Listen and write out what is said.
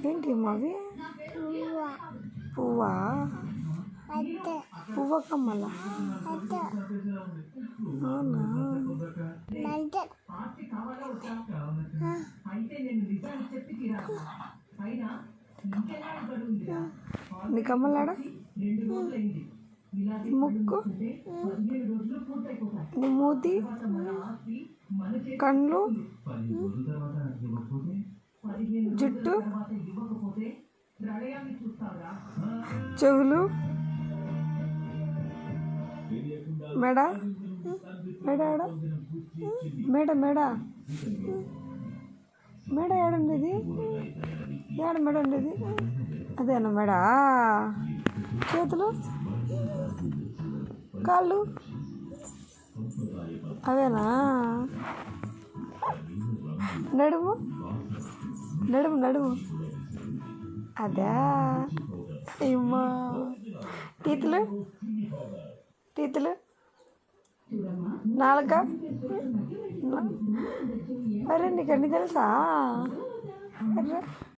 ఏంటి అవి? పువ్వా? పువ్వ కమ్మల? అవునా? నీ కమ్మలాడా? ముక్కు, నీ మూతి, కళ్ళు, జుట్టు, చెవులు, మెడ, మెడ మెడ మెడ మెడ ఏడుండేది? ఏడ మెడ ఉండేది? అదేనా మెడ? చేతులు, కాళ్ళు అవేనా? నడుము, నడుము నడుము అదే. అమ్మా, తీతులు, తీతులు, నాలుక. అరే నీకు అన్నీ తెలుసా?